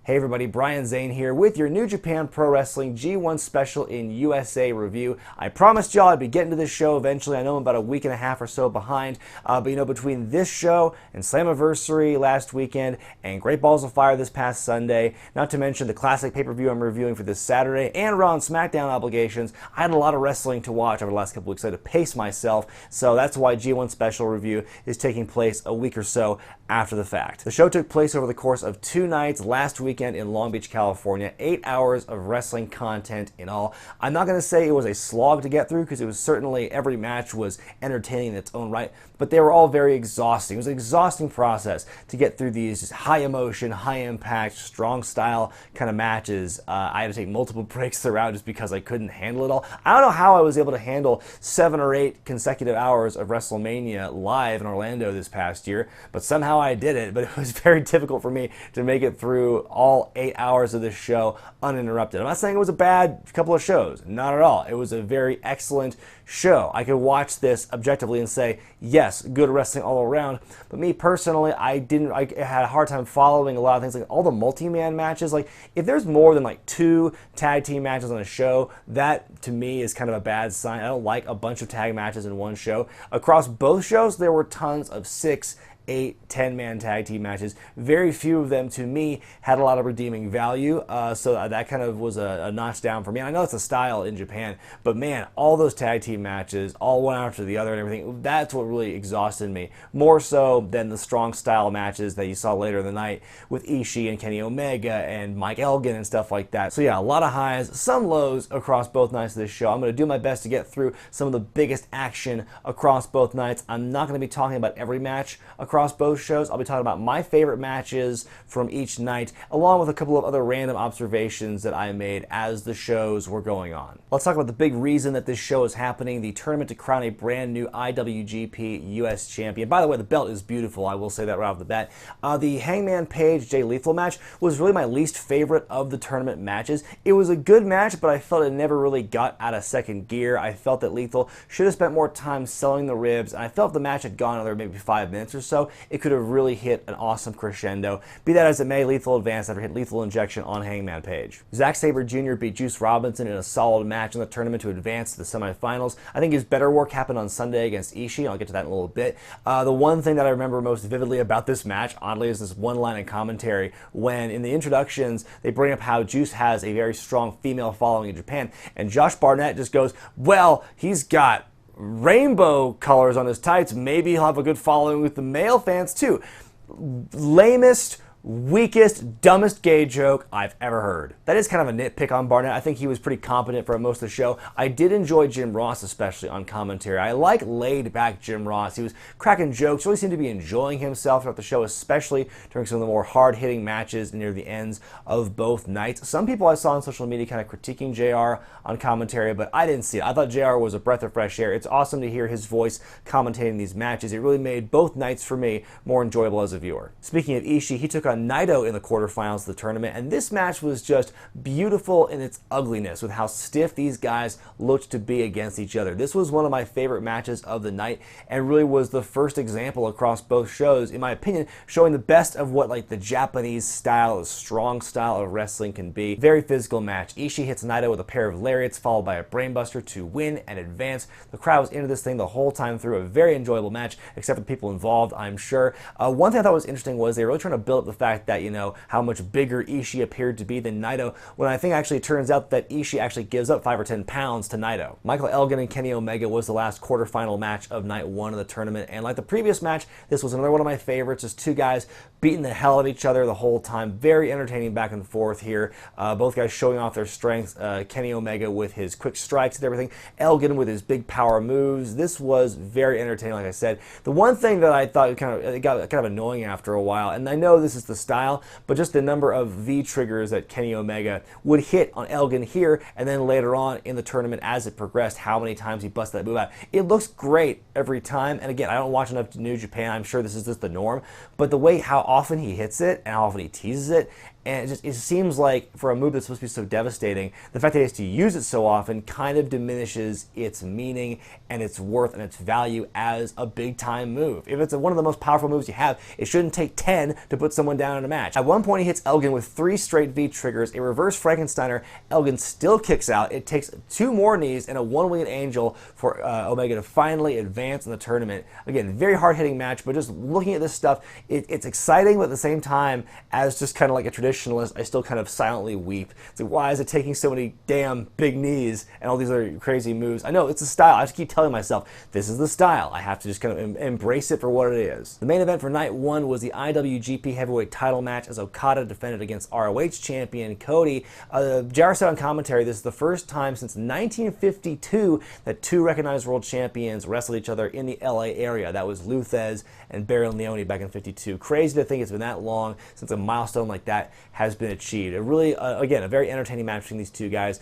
Hey everybody, Brian Zane here with your New Japan Pro Wrestling G1 Special in USA review. I promised y'all I'd be getting to this show eventually. I know I'm about a week and a half or so behind, but between this show and Slammiversary last weekend and Great Balls of Fire this past Sunday, not to mention the classic pay-per-view I'm reviewing for this Saturday and Raw and SmackDown obligations, I had a lot of wrestling to watch over the last couple weeks. I had to pace myself, so that's why G1 Special review is taking place a week or so after the fact. The show took place over the course of 2 nights last weekend in Long Beach, California. 8 hours of wrestling content in all. I'm not going to say it was a slog to get through because it was certainly, every match was entertaining in its own right, but they were all very exhausting. It was an exhausting process to get through these high emotion, high impact, strong style kind of matches. I had to take multiple breaks throughout just because I couldn't handle it all. I don't know how I was able to handle 7 or 8 consecutive hours of WrestleMania live in Orlando this past year, but somehow I did it. But it was very difficult for me to make it through all 8 hours of this show uninterrupted. I'm not saying it was a bad couple of shows, not at all. It was a very excellent show. I could watch this objectively and say, yes, good wrestling all around. But me personally, I had a hard time following a lot of things, like all the multi-man matches. Like, if there's more than like 2 tag team matches on a show, that to me is kind of a bad sign. I don't like a bunch of tag matches in one show. Across both shows, there were tons of 6, 8, 10-man tag team matches. Very few of them, to me, had a lot of redeeming value, so that kind of was a notch down for me. And I know it's a style in Japan, but man, all those tag team matches, all one after the other and everything, that's what really exhausted me. More so than the strong style matches that you saw later in the night with Ishii and Kenny Omega and Mike Elgin and stuff like that. So yeah, a lot of highs, some lows across both nights of this show. I'm going to do my best to get through some of the biggest action across both nights. I'm not going to be talking about every match across both shows. I'll be talking about my favorite matches from each night, along with a couple of other random observations that I made as the shows were going on. Let's talk about the big reason that this show is happening, the tournament to crown a brand new IWGP US Champion. By the way, the belt is beautiful, I will say that right off the bat. The Hangman Page Jay Lethal match was really my least favorite of the tournament matches. It was a good match, but I felt it never really got out of second gear. I felt that Lethal should have spent more time selling the ribs, and I felt if the match had gone another maybe 5 minutes or so, it could have really hit an awesome crescendo. Be that as it may, Lethal advanced after hitting Lethal Injection on Hangman Page. Zack Sabre Jr. beat Juice Robinson in a solid match in the tournament to advance to the semifinals. I think his better work happened on Sunday against Ishii. I'll get to that in a little bit. The one thing that I remember most vividly about this match, oddly, is this one line in commentary when in the introductions they bring up how Juice has a very strong female following in Japan, and Josh Barnett just goes, well, he's got rainbow colors on his tights, maybe he'll have a good following with the male fans too. Lamest, weakest, dumbest gay joke I've ever heard. That is kind of a nitpick on Barnett. I think he was pretty competent for most of the show. I did enjoy Jim Ross, especially on commentary. I like laid-back Jim Ross. He was cracking jokes, really seemed to be enjoying himself throughout the show, especially during some of the more hard-hitting matches near the ends of both nights. Some people I saw on social media kind of critiquing JR on commentary, but I didn't see it. I thought JR was a breath of fresh air. It's awesome to hear his voice commentating these matches. It really made both nights for me more enjoyable as a viewer. Speaking of Ishii, he took on Naito in the quarterfinals of the tournament, and this match was just beautiful in its ugliness with how stiff these guys looked to be against each other. This was one of my favorite matches of the night and really was the first example across both shows, in my opinion, showing the best of what like the Japanese style, the strong style of wrestling can be. Very physical match. Ishii hits Naito with a pair of lariats followed by a brainbuster to win and advance. The crowd was into this thing the whole time through. A very enjoyable match, except for the people involved, I'm sure. One thing I thought was interesting was they were really trying to build up the fact that, how much bigger Ishii appeared to be than Naito, when I think actually it turns out that Ishii actually gives up 5 or 10 pounds to Naito. Michael Elgin and Kenny Omega was the last quarterfinal match of night 1 of the tournament, and like the previous match, this was another one of my favorites. Just 2 guys beating the hell out of each other the whole time. Very entertaining back and forth here. Both guys showing off their strengths. Kenny Omega with his quick strikes and everything. Elgin with his big power moves. This was very entertaining, like I said. The one thing that I thought got kind of annoying after a while, and I know this is the style, but just the number of V triggers that Kenny Omega would hit on Elgin here, and then later on in the tournament as it progressed, how many times he busted that move out. It looks great every time, and again, I don't watch enough New Japan. I'm sure this is just the norm, but the way how often he hits it and how often he teases it, And it seems like for a move that's supposed to be so devastating, the fact that he has to use it so often kind of diminishes its meaning and its worth and its value as a big-time move. If it's one of the most powerful moves you have, it shouldn't take 10 to put someone down in a match. At one point, he hits Elgin with 3 straight V triggers, a reverse Frankensteiner. Elgin still kicks out. It takes 2 more knees and a one-winged angel for Omega to finally advance in the tournament. Again, very hard-hitting match, but just looking at this stuff, it's exciting, but at the same time, as just kind of like a traditionalist, I still kind of silently weep. It's like, why is it taking so many damn big knees and all these other crazy moves? I know, it's a style. I have to keep telling myself, this is the style. I have to just kind of embrace it for what it is. The main event for night 1 was the IWGP Heavyweight title match as Okada defended against ROH champion Cody. JR said on commentary, this is the first time since 1952 that 2 recognized world champions wrestled each other in the LA area. That was Lou Thesz and Baron Leone back in 52. Crazy to think it's been that long since a milestone like that has been achieved. It really, again, a very entertaining match between these 2 guys.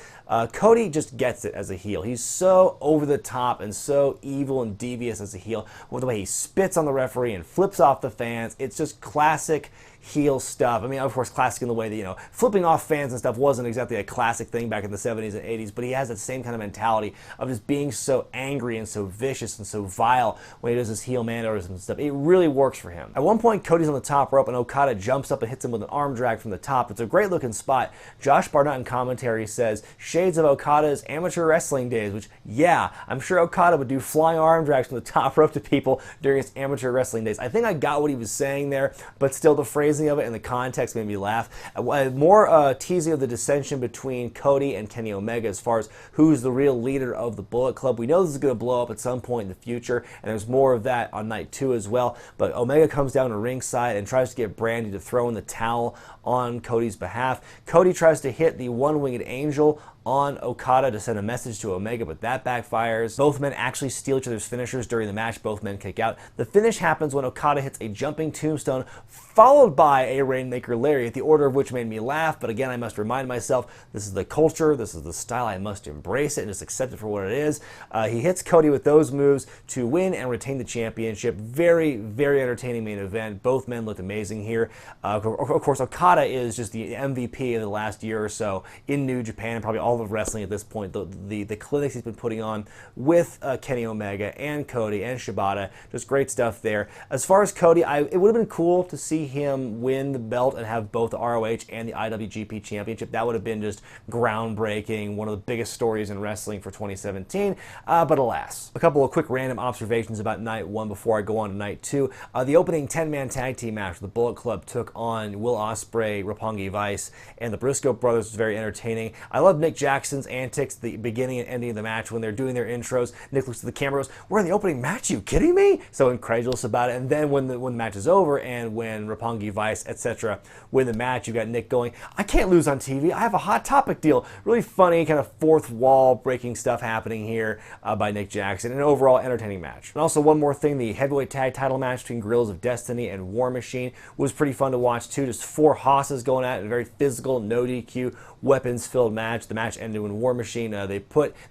Cody just gets it as a heel. He's so over the top and so evil and devious as a heel with the way he spits on the referee and flips off the fans. It's just classic heel stuff. I mean, of course, classic in the way that, you know, flipping off fans and stuff wasn't exactly a classic thing back in the 70s and 80s, but he has that same kind of mentality of just being so angry and so vicious and so vile when he does his heel mannerisms and stuff. It really works for him. At one point, Cody's on the top rope and Okada jumps up and hits him with an arm drag from the top. It's a great looking spot. Josh Barnett in commentary says, shades of Okada's amateur wrestling days, which, yeah, I'm sure Okada would do flying arm drags from the top rope to people during his amateur wrestling days. I think I got what he was saying there, but still the phrasing of it and the context made me laugh. More teasing of the dissension between Cody and Kenny Omega as far as who's the real leader of the Bullet Club. We know this is going to blow up at some point in the future, and there's more of that on night 2 as well. But Omega comes down to ringside and tries to get Brandy to throw in the towel on Cody's behalf. Cody tries to hit the one-winged angel on Okada to send a message to Omega, but that backfires. Both men actually steal each other's finishers during the match. Both men kick out. The finish happens when Okada hits a jumping tombstone followed by a Rainmaker Lariat, the order of which made me laugh, but again, I must remind myself, this is the culture, this is the style, I must embrace it and just accept it for what it is. He hits Cody with those moves to win and retain the championship. Very, very entertaining main event. Both men looked amazing here. Of course, Okada is just the MVP of the last year or so in New Japan, probably all of wrestling at this point. The clinics he's been putting on with Kenny Omega and Cody and Shibata, just great stuff there. As far as Cody, it would have been cool to see him win the belt and have both the ROH and the IWGP Championship. That would have been just groundbreaking, one of the biggest stories in wrestling for 2017, but alas. A couple of quick random observations about night 1 before I go on to night 2. The opening 10-man tag team match, the Bullet Club took on Will Ospreay, Roppongi Vice, and the Briscoe brothers was very entertaining. I love Nick Jackson's antics at the beginning and ending of the match when they're doing their intros. Nick looks at the camera and goes, "We're in the opening match, you kidding me?" So incredulous about it. And then when the match is over and when Roppongi Vice, etc. win the match, you got Nick going, "I can't lose on TV. I have a Hot Topic deal." Really funny, kind of fourth wall breaking stuff happening here by Nick Jackson. An overall entertaining match. And also one more thing, the heavyweight tag title match between Guerrillas of Destiny and War Machine was pretty fun to watch too. Just 4 hosses going at it, a very physical, no DQ, weapons-filled match. The match ended when War Machine, they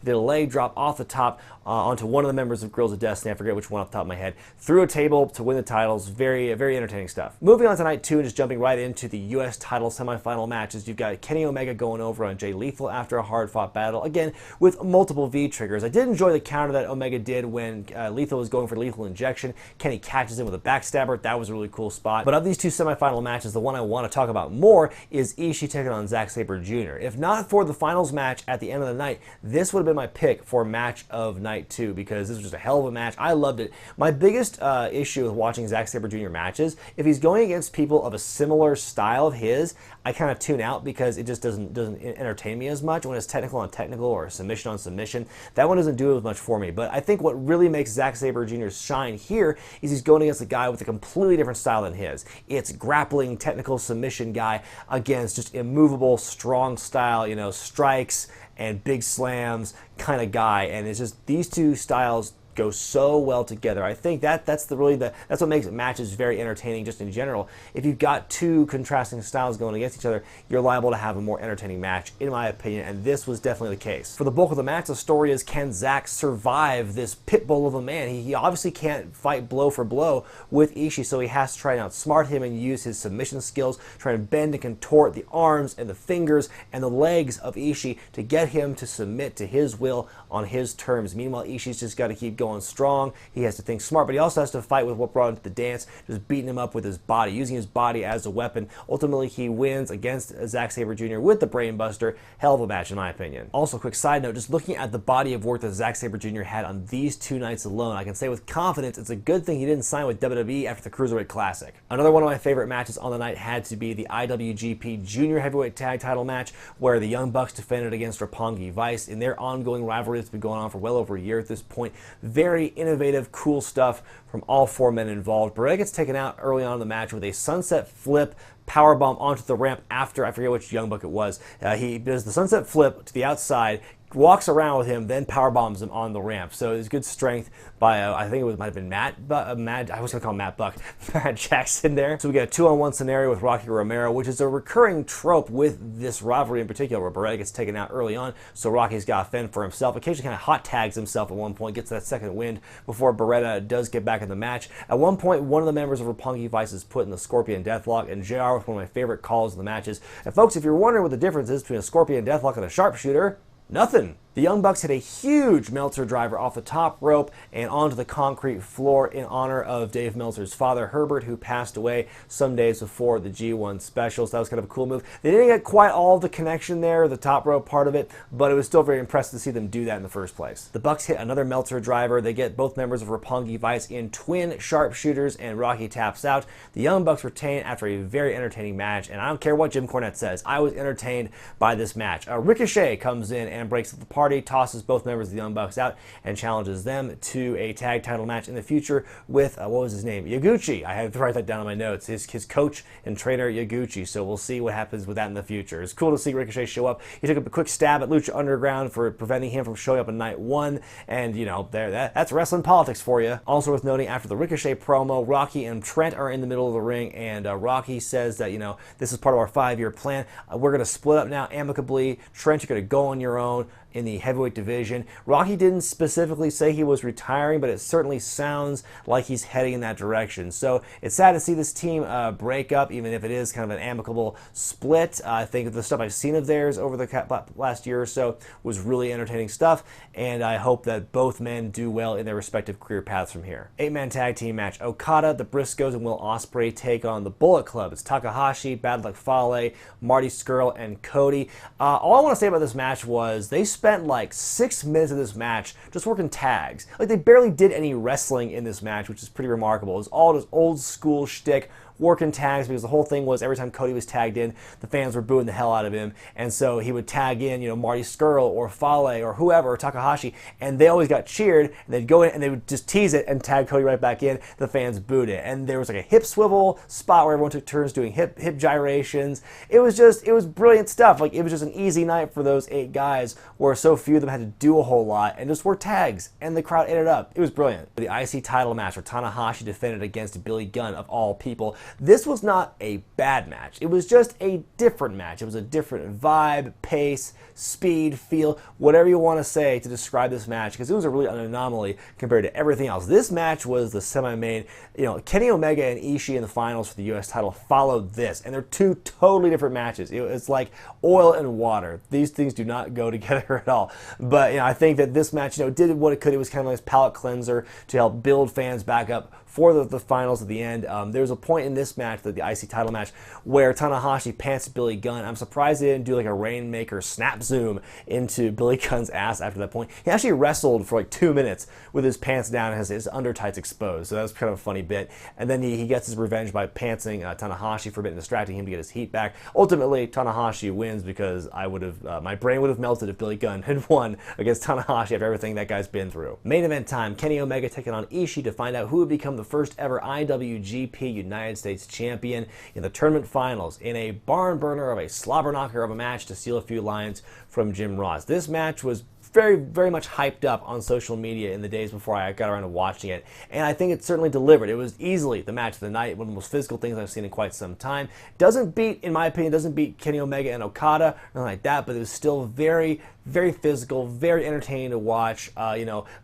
did a leg drop off the top onto one of the members of Guerrillas of Destiny, I forget which one off the top of my head, through a table to win the titles. Very, very entertaining stuff. Moving on to night 2 and just jumping right into the U.S. title semifinal matches, you've got Kenny Omega going over on Jay Lethal after a hard-fought battle, again, with multiple V-triggers. I did enjoy the counter that Omega did when Lethal was going for lethal injection. Kenny catches him with a backstabber. That was a really cool spot. But of these 2 semifinal matches, the one I want to talk about more is Ishii taking on Zack Sabre Jr. If not for the finals match at the end of the night, this would have been my pick for match of night 2 because this was just a hell of a match. I loved it. My biggest issue with watching Zack Sabre Jr. matches, if he's going against people of a similar style of his, I kind of tune out because it just doesn't entertain me as much. When it's technical on technical or submission on submission, that one doesn't do as much for me. But I think what really makes Zack Sabre Jr. shine here is he's going against a guy with a completely different style than his. It's grappling, technical submission guy against just immovable, strong style, strikes and big slams kind of guy. And it's just these 2 styles go so well together. I think that's what makes matches very entertaining just in general. If you've got two contrasting styles going against each other, you're liable to have a more entertaining match, in my opinion, and this was definitely the case. For the bulk of the match, the story is, can Zack survive this pit bull of a man? He obviously can't fight blow for blow with Ishii, so he has to try and outsmart him and use his submission skills, try and bend and contort the arms and the fingers and the legs of Ishii to get him to submit to his will on his terms. Meanwhile, Ishii's just got to keep going strong. He has to think smart, but he also has to fight with what brought him to the dance, just beating him up with his body, using his body as a weapon. Ultimately, he wins against Zack Sabre Jr. with the Brainbuster. Hell of a match, in my opinion. Also, quick side note, just looking at the body of work that Zack Sabre Jr. had on these two nights alone, I can say with confidence it's a good thing he didn't sign with WWE after the Cruiserweight Classic. Another one of my favorite matches on the night had to be the IWGP Junior Heavyweight Tag Title match, where the Young Bucks defended against Roppongi Vice in their ongoing rivalry that's been going on for well over a year at this point. Very innovative, cool stuff from all four men involved. Wregret gets taken out early on in the match with a sunset flip powerbomb onto the ramp after, I forget which Young Buck it was. He does the sunset flip to the outside, walks around with him, then power bombs him on the ramp. So it's good strength by, I think might have been Matt, I was going to call him Matt Buck, Matt Jackson there. So we get a 2-on-1 scenario with Rocky Romero, which is a recurring trope with this rivalry in particular, where Wregret gets taken out early on, so Rocky's got to fend for himself. Occasionally kind of hot tags himself at one point, gets that second wind before Beretta does get back in the match. At one point, one of the members of Roppongi Vice is put in the Scorpion Deathlock, and JR with one of my favorite calls in the matches. And folks, if you're wondering what the difference is between a Scorpion Deathlock and a Sharpshooter, nothing. The Young Bucks hit a huge Meltzer driver off the top rope and onto the concrete floor in honor of Dave Meltzer's father, Herbert, who passed away some days before the G1 special. So that was kind of a cool move. They didn't get quite all of the connection there, the top rope part of it, but it was still very impressive to see them do that in the first place. The Bucks hit another Meltzer driver. They get both members of Roppongi Vice in twin sharpshooters, and Rocky taps out. The Young Bucks retain after a very entertaining match, and I don't care what Jim Cornette says, I was entertained by this match. Ricochet comes in and breaks up the party, tosses both members of the Young Bucks out, and challenges them to a tag title match in the future with, what was his name? Yaguchi. I had to write that down on my notes. His coach and trainer, Yaguchi. So we'll see what happens with that in the future. It's cool to see Ricochet show up. He took a quick stab at Lucha Underground for preventing him from showing up in night one, and you know, that's wrestling politics for you. Also worth noting, after the Ricochet promo, Rocky and Trent are in the middle of the ring, and Rocky says that, you know, this is part of our 5-year plan. We're going to split up now amicably. Trent, you're going to go on your own in the heavyweight division. Rocky didn't specifically say he was retiring, but it certainly sounds like he's heading in that direction. So it's sad to see this team break up, even if it is kind of an amicable split. I think the stuff I've seen of theirs over the last year or so was really entertaining stuff, and I hope that both men do well in their respective career paths from here. 8-man tag team match. Okada, the Briscoes, and Will Ospreay take on the Bullet Club. It's Takahashi, Bad Luck Fale, Marty Scurll, and Cody. All I want to say about this match was they spent like 6 minutes of this match just working tags. Like, they barely did any wrestling in this match, which is pretty remarkable. It was all just old school shtick, working tags, because the whole thing was every time Cody was tagged in, the fans were booing the hell out of him, and so he would tag in, you know, Marty Scurll or Fale or whoever, or Takahashi, and they always got cheered, and they'd go in and they would just tease it and tag Cody right back in. The fans booed it, and there was like a hip swivel spot where everyone took turns doing hip gyrations. It was brilliant stuff. Like, it was just an easy night for those 8 guys, where so few of them had to do a whole lot and just work tags, and the crowd ate it up. It was brilliant. The IC title match where Tanahashi defended against Billy Gunn, of all people. This was not a bad match. It was just a different match. It was a different vibe, pace, speed, feel, whatever you want to say to describe this match, because it was a really an anomaly compared to everything else. This match was the semi-main. You know, Kenny Omega and Ishii in the finals for the U.S. title followed this, and they're 2 totally different matches. It's like oil and water. These things do not go together at all. But, you know, I think that this match, you know, did what it could. It was kind of a nice palate cleanser to help build fans back up for the finals at the end. There was a point in this match, the IC title match, where Tanahashi pants Billy Gunn. I'm surprised they didn't do like a Rainmaker snap zoom into Billy Gunn's ass after that point. He actually wrestled for like 2 minutes with his pants down and his under tights exposed, so that was kind of a funny bit. And then he gets his revenge by pantsing Tanahashi for a bit and distracting him to get his heat back. Ultimately, Tanahashi wins, because I would have, my brain would have melted if Billy Gunn had won against Tanahashi after everything that guy's been through. Main event time, Kenny Omega taking on Ishii to find out who would become the first ever IWGP United States Champion in the tournament finals, in a barn burner of a slobber knocker of a match to steal a few lines from Jim Ross. This match was very, very much hyped up on social media in the days before I got around to watching it, and I think it certainly delivered. It was easily the match of the night, one of the most physical things I've seen in quite some time. Doesn't beat, in my opinion, doesn't beat Kenny Omega and Okada, or anything like that, but it was still very, very physical, very entertaining to watch.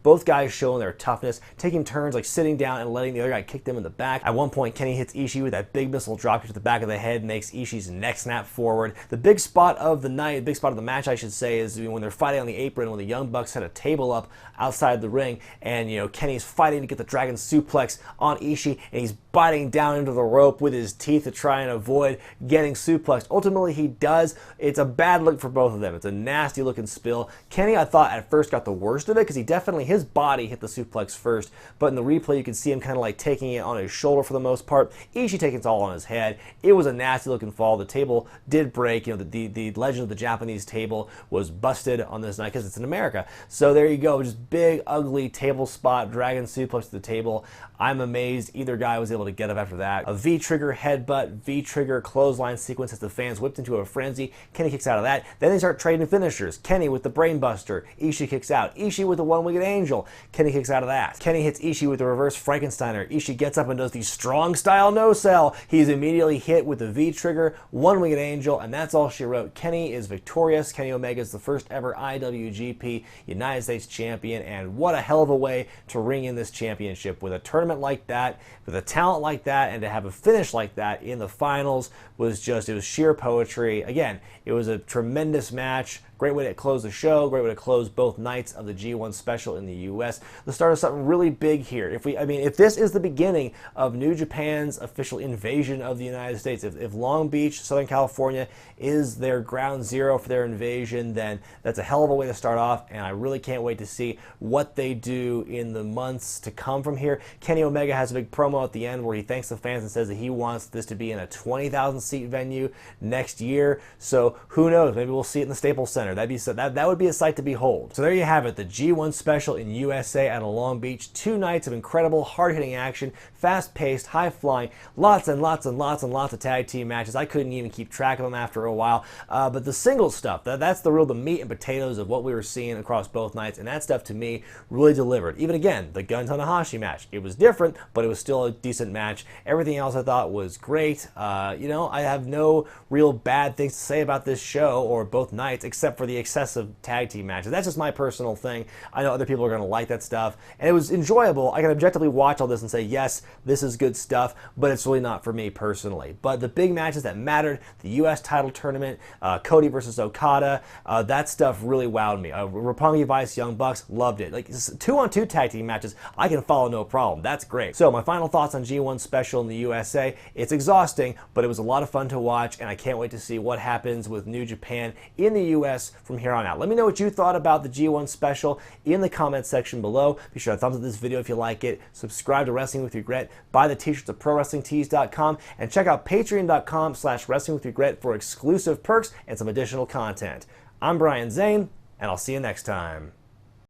Both guys showing their toughness, taking turns like sitting down and letting the other guy kick them in the back. At one point, Kenny hits Ishii with that big missile dropkick to the back of the head, makes Ishii's neck snap forward. The big spot of the night, the big spot of the match, I should say, is when they're fighting on the apron, when the Young Bucks had a table up outside the ring, and Kenny's fighting to get the dragon suplex on Ishii, and he's biting down into the rope with his teeth to try and avoid getting suplexed. Ultimately, he does. It's a bad look for both of them. It's a nasty looking spill. Kenny, I thought at first got the worst of it because his body hit the suplex first, but in the replay you can see him kind of like taking it on his shoulder for the most part. Ishii taking it all on his head. It was a nasty looking fall. The table did break. The legend of the Japanese table was busted on this night because it's in America. So there you go, just big ugly table spot, dragon suplex to the table. I'm amazed either guy was able to get up after that. A V-trigger headbutt, V-trigger clothesline sequence as the fans whipped into a frenzy. Kenny kicks out of that. Then they start trading finishers. Kenny with the brainbuster. Ishii kicks out. Ishii with the one-winged angel. Kenny kicks out of that. Kenny hits Ishii with the reverse Frankensteiner. Ishii gets up and does the strong style no-sell. He's immediately hit with the V-trigger, one-winged angel, and that's all she wrote. Kenny is victorious. Kenny Omega is the first ever IWGP United States Champion, and what a hell of a way to ring in this championship with a tournament like that, with a talent like that, and to have a finish like that in the finals was it was sheer poetry. Again, it was a tremendous match. Great way to close the show, great way to close both nights of the G1 special in the US. The start of something really big here. If this is the beginning of New Japan's official invasion of the United States, if Long Beach, Southern California is their ground zero for their invasion, then that's a hell of a way to start off, and I really can't wait to see what they do in the months to come from here. Kenny Omega has a big promo at the end where he thanks the fans and says that he wants this to be in a 20,000 seat venue next year. So who knows? Maybe we'll see it in the Staples Center. That would be a sight to behold. So there you have it, the G1 special in USA out of Long Beach. 2 nights of incredible, hard-hitting action, fast-paced, high-flying, lots and lots and lots and lots of tag team matches. I couldn't even keep track of them after a while. But the singles stuff, that's the meat and potatoes of what we were seeing across both nights, and that stuff to me really delivered. Even again, the Gun Tanahashi match. It was different, but it was still a decent match. Everything else I thought was great. I have no real bad things to say about this show or both nights, except for the excessive tag team matches. That's just my personal thing. I know other people are going to like that stuff, and it was enjoyable. I can objectively watch all this and say, yes, this is good stuff, but it's really not for me personally. But the big matches that mattered, the U.S. title tournament, Cody versus Okada, that stuff really wowed me. Roppongi Vice, Young Bucks, loved it. Like 2-on-2 tag team matches, I can follow no problem. That's great. So my final thoughts on G1 special in the USA. It's exhausting, but it was a lot of fun to watch, and I can't wait to see what happens with New Japan in the U.S. from here on out. Let me know what you thought about the G1 special in the comments section below. Be sure to thumbs up this video if you like it, subscribe to Wrestling with Regret, buy the t-shirts at ProWrestlingTees.com, and check out Patreon.com/WrestlingWithRegret for exclusive perks and some additional content. I'm Brian Zane, and I'll see you next time.